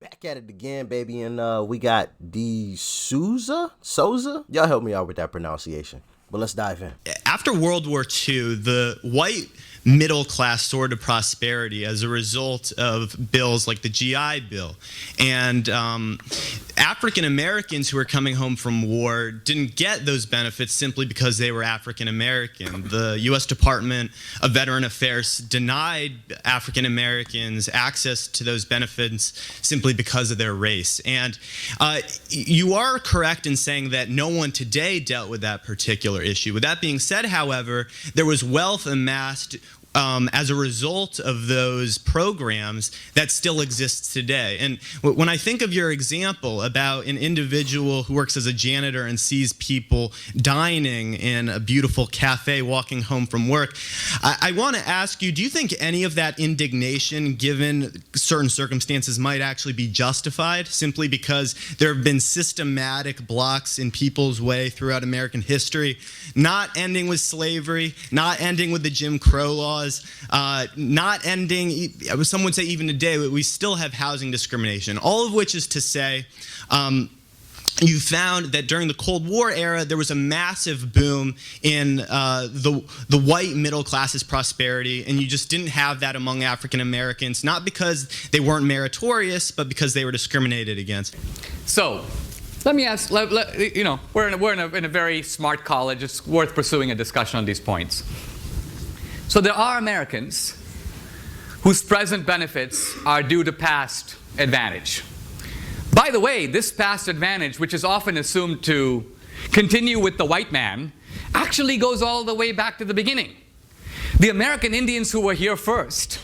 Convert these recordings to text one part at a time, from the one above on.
Back at it again, baby, and we got D. Souza? Y'all help me out with that pronunciation. But let's dive in. After World War II, the white middle class soared to prosperity as a result of bills like the GI Bill. And African Americans who were coming home from war didn't get those benefits simply because they were African American. The U.S. Department of Veteran Affairs denied African Americans access to those benefits simply because of their race. And you are correct in saying that no one today dealt with that particular issue. With that being said, however, there was wealth amassed as a result of those programs that still exists today. And when I think of your example about an individual who works as a janitor and sees people dining in a beautiful cafe walking home from work, I want to ask you, do you think any of that indignation, given certain circumstances, might actually be justified simply because there have been systematic blocks in people's way throughout American history, not ending with slavery, not ending with the Jim Crow laws, not ending, some would say even today, we still have housing discrimination, all of which is to say, you found that during the Cold War era, there was a massive boom in the white middle class's prosperity, and you just didn't have that among African Americans, not because they weren't meritorious, but because they were discriminated against. So, let me ask, you know, we're in a very smart college. It's worth pursuing a discussion on these points. So there are Americans whose present benefits are due to past advantage. By the way, this past advantage, which is often assumed to continue with the white man, actually goes all the way back to the beginning. The American Indians who were here first,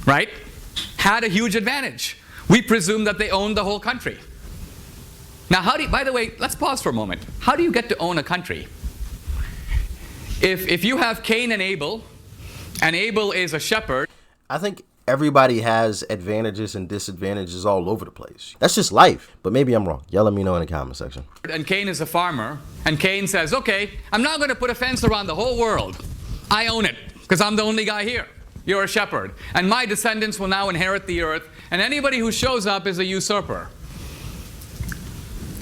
right, had a huge advantage. We presume that they owned the whole country. Now, by the way, let's pause for a moment. How do you get to own a country? If you have Cain and Abel is a shepherd. I think everybody has advantages and disadvantages all over the place. That's just life. But maybe I'm wrong. Y'all let me know in the comment section. And Cain is a farmer. And Cain says, okay, I'm not going to put a fence around the whole world. I own it because I'm the only guy here. You're a shepherd. And my descendants will now inherit the earth. And anybody who shows up is a usurper.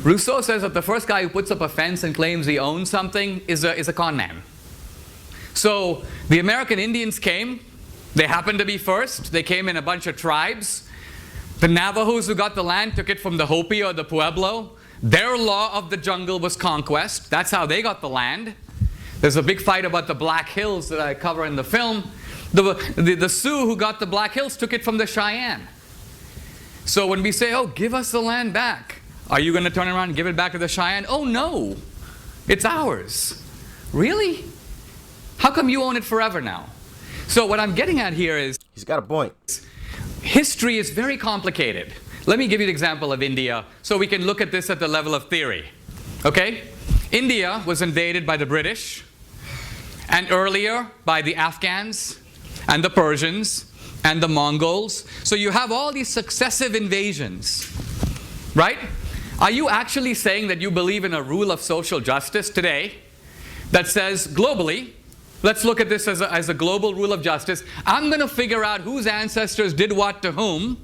Rousseau says that the first guy who puts up a fence and claims he owns something is a con man. So the American Indians came. They happened to be first. They came in a bunch of tribes. The Navajos who got the land took it from the Hopi or the Pueblo. Their law of the jungle was conquest. That's how they got the land. There's a big fight about the Black Hills that I cover in the film. The Sioux who got the Black Hills took it from the Cheyenne. So when we say, oh, give us the land back, are you going to turn around and give it back to the Cheyenne? Oh, no. It's ours. Really? How come you own it forever now? So what I'm getting at here is, he's got a point. History is very complicated. Let me give you an example of India so we can look at this at the level of theory. Okay? India was invaded by the British, and earlier by the Afghans and the Persians and the Mongols. So you have all these successive invasions, right? Are you actually saying that you believe in a rule of social justice today that says globally, let's look at this as a global rule of justice. I'm going to figure out whose ancestors did what to whom,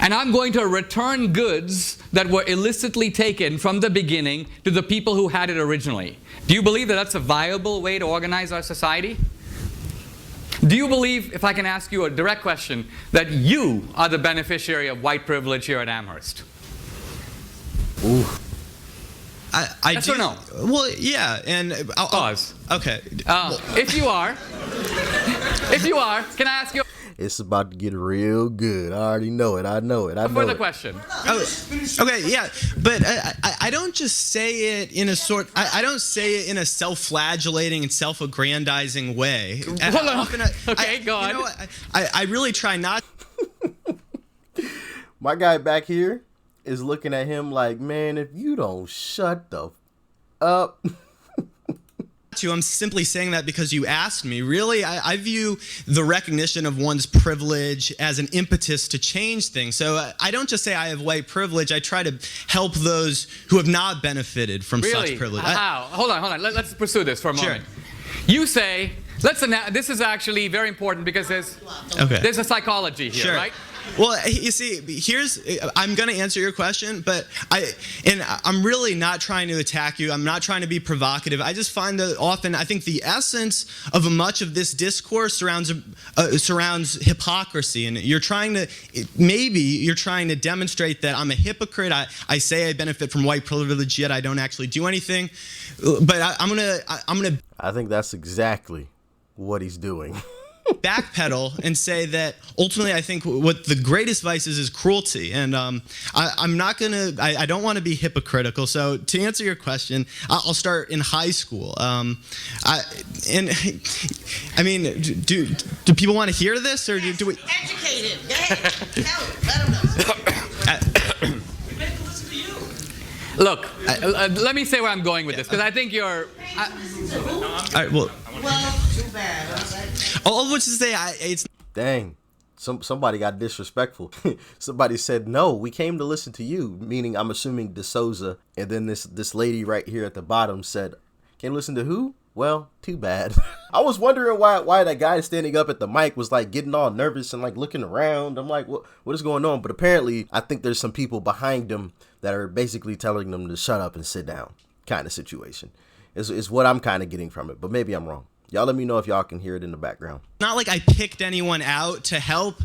and I'm going to return goods that were illicitly taken from the beginning to the people who had it originally. Do you believe that that's a viable way to organize our society? Do you believe, if I can ask you a direct question, that you are the beneficiary of white privilege here at Amherst? Ooh. Yes or no? Well, yeah, and I'll pause. Okay. If you are, can I ask you? It's about to get real good. I already know it. I know it. Further question. Oh, okay, yeah, but I don't just say it in a I don't say it in a self-flagellating and self-aggrandizing way. Hold on. Okay, go on. You know, I really try not. My guy back here is looking at him like, man, if you don't shut the up. I'm simply saying that because you asked me. Really, I view the recognition of one's privilege as an impetus to change things. So I don't just say I have white privilege. I try to help those who have not benefited from such privilege. How? Hold on. Let's pursue this for a moment. Sure. You say, this is actually very important because there's a psychology here, right? Well, you see, I'm going to answer your question, but I'm really not trying to attack you. I'm not trying to be provocative. I just find that often, I think the essence of much of this discourse surrounds hypocrisy, and you're trying to demonstrate that I'm a hypocrite. I say I benefit from white privilege, yet I don't actually do anything. But I think that's exactly what he's doing. backpedal and say that ultimately I think what the greatest vice is cruelty, and I don't want to be hypocritical. So to answer your question, I'll start in high school. Do people want to hear this, or do we? Educated. Go ahead. Tell them. Let them know. Look, let me say where I'm going with this, because I think you're... All right, well, too bad. all of which is to say, it's... Dang. Somebody got disrespectful. Somebody said, no, we came to listen to you, meaning I'm assuming DeSouza. And then this lady right here at the bottom said, came to listen to who? Well, too bad. I was wondering why that guy standing up at the mic was like getting all nervous and like looking around. I'm like, what is going on? But apparently, I think there's some people behind him that are basically telling them to shut up and sit down, kind of situation. Is what I'm kind of getting from it, but maybe I'm wrong. Y'all let me know if y'all can hear it in the background. Not like I picked anyone out to help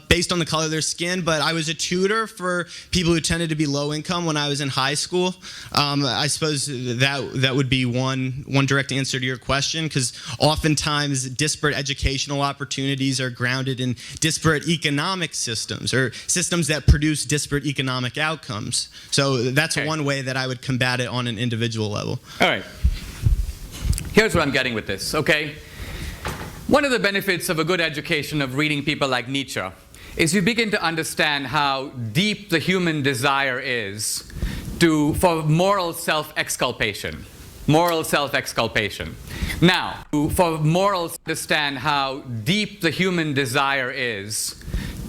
based on the color of their skin, but I was a tutor for people who tended to be low income when I was in high school. I suppose that would be one direct answer to your question, because oftentimes disparate educational opportunities are grounded in disparate economic systems, or systems that produce disparate economic outcomes. So that's one way that I would combat it on an individual level. All right. Here's what I'm getting with this, okay? One of the benefits of a good education of reading people like Nietzsche is you begin to understand how deep the human desire is for moral self-exculpation. Moral self-exculpation. Now, understand how deep the human desire is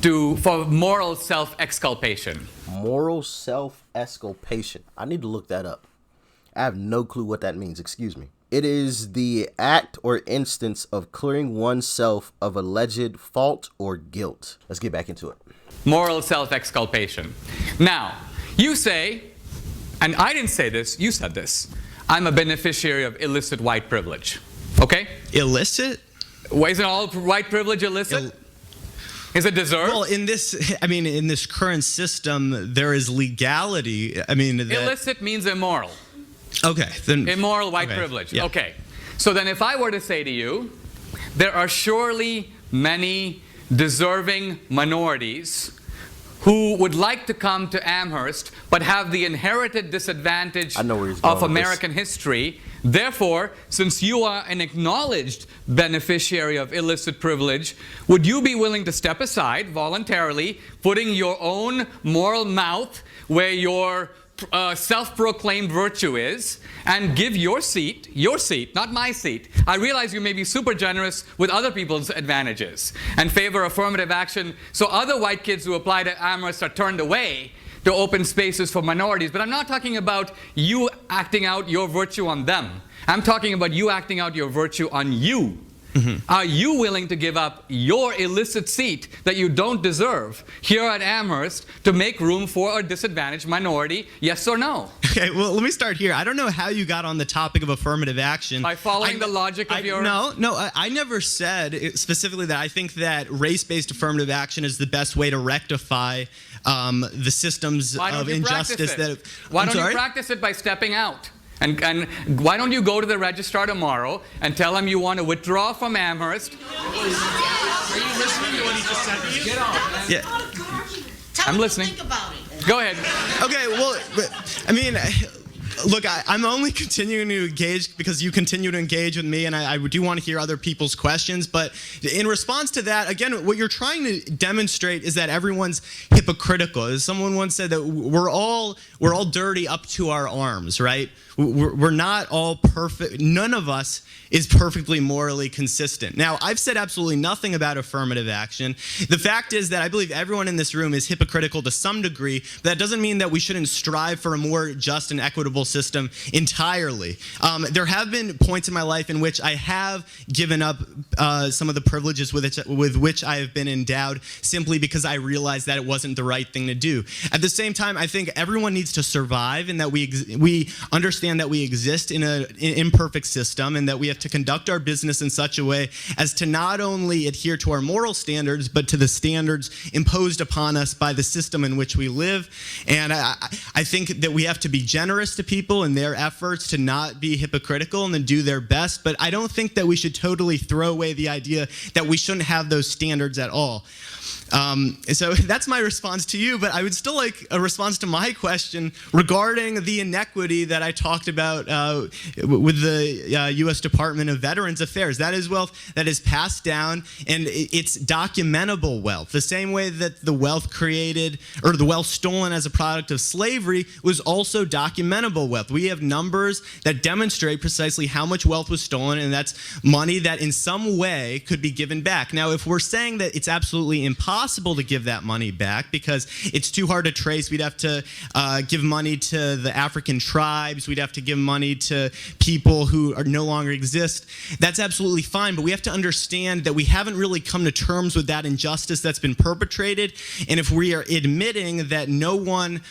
for moral self-exculpation. Moral self-exculpation. I need to look that up. I have no clue what that means. Excuse me. It is the act or instance of clearing oneself of alleged fault or guilt. Let's get back into it. Moral self-exculpation. Now, you say, and I didn't say this, you said this, I'm a beneficiary of illicit white privilege. Okay? Illicit? Well, isn't all white privilege illicit? Is it deserved? Well, in this current system, there is legality. Illicit means immoral. Okay, then immoral white privilege. Yeah. Okay. So then if I were to say to you, there are surely many deserving minorities who would like to come to Amherst but have the inherited disadvantage of American history. Therefore, since you are an acknowledged beneficiary of illicit privilege, would you be willing to step aside voluntarily, putting your own moral mouth where your self-proclaimed virtue is, and give your seat, not my seat. I realize you may be super generous with other people's advantages and favor affirmative action, so other white kids who apply to Amherst are turned away to open spaces for minorities. But I'm not talking about you acting out your virtue on them. I'm talking about you acting out your virtue on you. Mm-hmm. Are you willing to give up your illicit seat that you don't deserve here at Amherst to make room for a disadvantaged minority? Yes or no? Okay, well, let me start here. I don't know how you got on the topic of affirmative action. By following the logic of your... No, I never said specifically that I think that race-based affirmative action is the best way to rectify the systems of injustice that... Why don't you practice it by stepping out? And why don't you go to the registrar tomorrow and tell him you want to withdraw from Amherst? Are you listening to what he just said to you? Get on. Yeah. I'm listening. Think about it. Go ahead. Okay, well, look, I'm only continuing to engage because you continue to engage with me, and I do want to hear other people's questions. But in response to that, again, what you're trying to demonstrate is that everyone's hypocritical. As someone once said, that we're all dirty up to our arms, right? We're not all perfect. None of us is perfectly morally consistent. Now, I've said absolutely nothing about affirmative action. The fact is that I believe everyone in this room is hypocritical to some degree, but that doesn't mean that we shouldn't strive for a more just and equitable system entirely. There have been points in my life in which I have given up some of the privileges with which I have been endowed simply because I realized that it wasn't the right thing to do. At the same time, I think everyone needs to survive, and that we understand that we exist in an imperfect system, and that we have to conduct our business in such a way as to not only adhere to our moral standards, but to the standards imposed upon us by the system in which we live. And I think that we have to be generous to people in their efforts to not be hypocritical and to do their best, but I don't think that we should totally throw away the idea that we shouldn't have those standards at all. So that's my response to you, but I would still like a response to my question regarding the inequity that I talked about with the U.S. Department of Veterans Affairs. That is wealth that is passed down, and it's documentable wealth. The same way that the wealth created, or the wealth stolen as a product of slavery, was also documentable wealth. We have numbers that demonstrate precisely how much wealth was stolen, and that's money that in some way could be given back. Now, if we're saying that it's absolutely impossible to give that money back because it's too hard to trace, we'd have to give money to the African tribes, we'd have to give money to people who no longer exist. That's absolutely fine, but we have to understand that we haven't really come to terms with that injustice that's been perpetrated, and if we are admitting that no one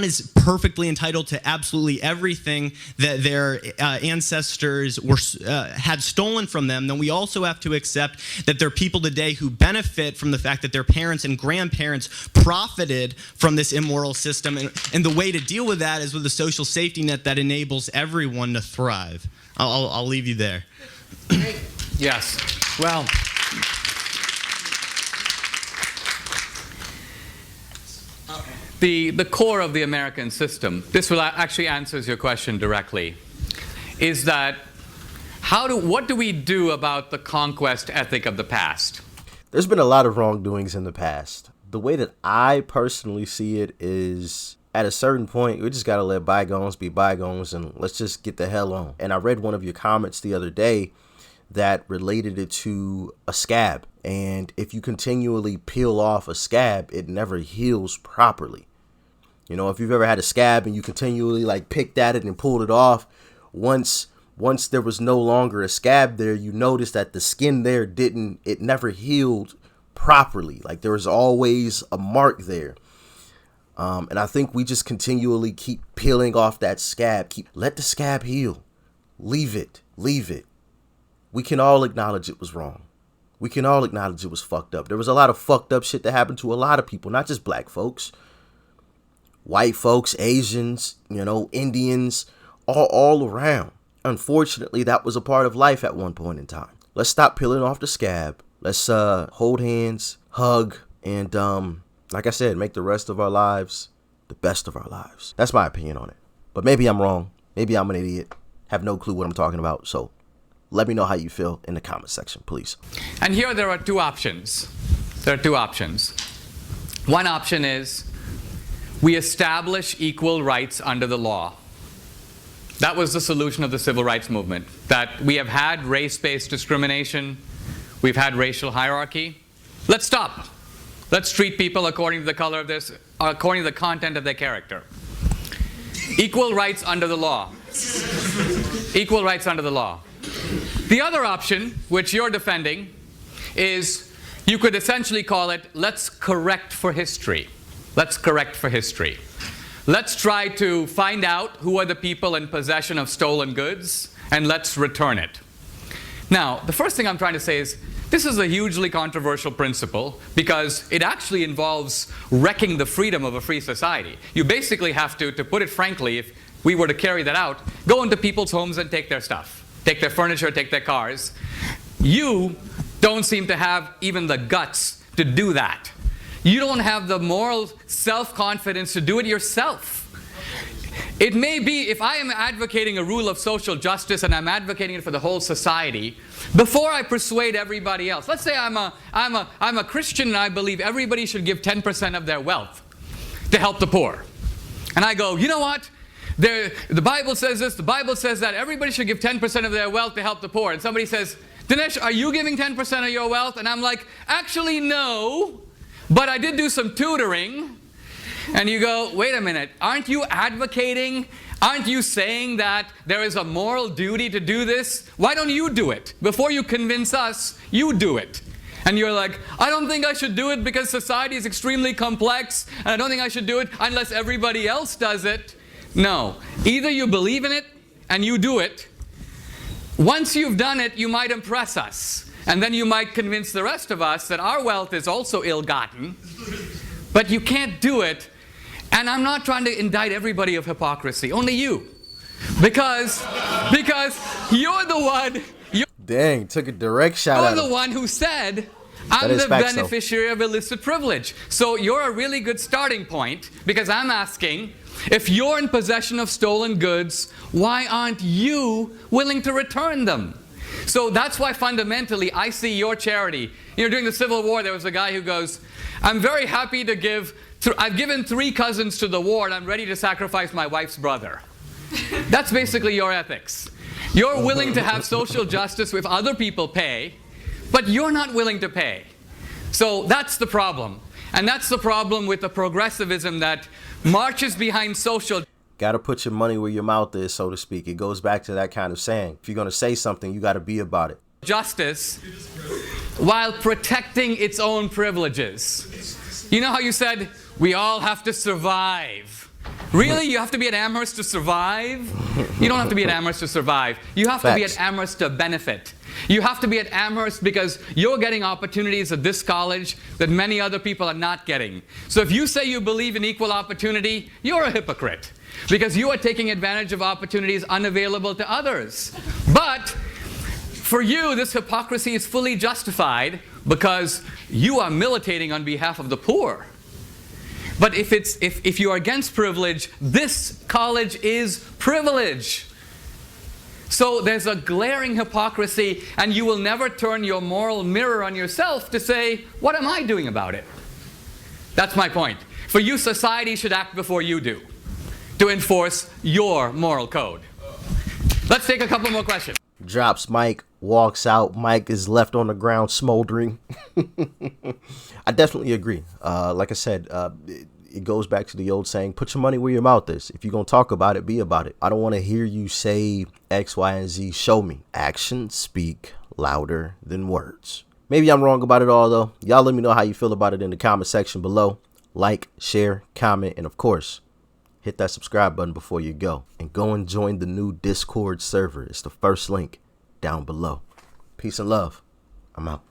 is perfectly entitled to absolutely everything that their ancestors had stolen from them, then we also have to accept that there are people today who benefit from the fact that their parents and grandparents profited from this immoral system. And the way to deal with that is with a social safety net that enables everyone to thrive. I'll leave you there. Yes. Well, the core of the American system, this will actually answers your question directly, is that what do we do about the conquest ethic of the past? There's been a lot of wrongdoings in the past. The way that I personally see it is, at a certain point, we just got to let bygones be bygones and let's just get the hell on. And I read one of your comments the other day that related it to a scab. And if you continually peel off a scab, it never heals properly. You know, if you've ever had a scab and you continually like picked at it and pulled it off, once there was no longer a scab there, you notice that the skin there it never healed properly. Like there was always a mark there. And I think we just continually keep peeling off that scab. Let the scab heal. Leave it. We can all acknowledge it was wrong. We can all acknowledge it was fucked up. There was a lot of fucked up shit that happened to a lot of people, not just black folks. White folks, Asians, Indians, all around. Unfortunately, that was a part of life at one point in time. Let's stop peeling off the scab. Let's hold hands, hug, and like I said, make the rest of our lives the best of our lives. That's my opinion on it. But maybe I'm wrong. Maybe I'm an idiot. Have no clue what I'm talking about. So let me know how you feel in the comment section, please. And here there are two options. One option is we establish equal rights under the law. That was the solution of the civil rights movement. That we have had race-based discrimination. We've had racial hierarchy. Let's stop. Let's treat people according to the color of according to the content of their character. Equal rights under the law. Equal rights under the law. The other option, which you're defending, is you could essentially call it, let's correct for history. Let's correct for history. Let's try to find out who are the people in possession of stolen goods, and let's return it. Now, the first thing I'm trying to say is, this is a hugely controversial principle because it actually involves wrecking the freedom of a free society. You basically have to put it frankly, if we were to carry that out, go into people's homes and take their stuff. Take their furniture, take their cars. You don't seem to have even the guts to do that. You don't have the moral self-confidence to do it yourself. It may be, if I am advocating a rule of social justice and I'm advocating it for the whole society, before I persuade everybody else, let's say I'm a Christian and I believe everybody should give 10% of their wealth to help the poor. And I go, you know what? The Bible says this, the Bible says that, everybody should give 10% of their wealth to help the poor. And somebody says, Dinesh, are you giving 10% of your wealth? And I'm like, actually no, but I did do some tutoring. And you go, wait a minute, aren't you advocating, aren't you saying that there is a moral duty to do this? Why don't you do it? Before you convince us, you do it. And you're like, I don't think I should do it because society is extremely complex, and I don't think I should do it unless everybody else does it. No. Either you believe in it and you do it. Once you've done it, you might impress us. And then you might convince the rest of us that our wealth is also ill-gotten. But you can't do it. And I'm not trying to indict everybody of hypocrisy, only you. Because you're the one, Dang, took a direct shout out. you're the one who said, I'm the beneficiary of illicit privilege. So you're a really good starting point, because I'm asking, if you're in possession of stolen goods, why aren't you willing to return them? So that's why fundamentally I see your charity. You know, during the Civil War, there was a guy who goes, I'm very happy to give, I've given 3 cousins to the war, and I'm ready to sacrifice my wife's brother. That's basically your ethics. You're willing to have social justice if other people pay, but you're not willing to pay. So that's the problem. And that's the problem with the progressivism that marches behind social. Got to put your money where your mouth is, so to speak. It goes back to that kind of saying. If you're going to say something, you got to be about it. Justice while protecting its own privileges. You know how you said, we all have to survive. Really? You have to be at Amherst to survive? You don't have to be at Amherst to survive. You have to be at Amherst to benefit. You have to be at Amherst because you're getting opportunities at this college that many other people are not getting. So if you say you believe in equal opportunity, you're a hypocrite, because you are taking advantage of opportunities unavailable to others. But for you, this hypocrisy is fully justified because you are militating on behalf of the poor. But if you are against privilege, this college is privilege. So there's a glaring hypocrisy, and you will never turn your moral mirror on yourself to say, what am I doing about it? That's my point. For you, society should act before you do, to enforce your moral code. Let's take a couple more questions. Drops mic, walks out. Mike is left on the ground smoldering. I definitely agree. Like I said, it goes back to the old saying, put your money where your mouth is. If you're going to talk about it, be about it. I don't want to hear you say X, Y, and Z. Show me. Actions speak louder than words. Maybe I'm wrong about it all, though. Y'all let me know how you feel about it in the comment section below. Like, share, comment, and of course, hit that subscribe button before you go. And go and join the new Discord server. It's the first link down below. Peace and love. I'm out.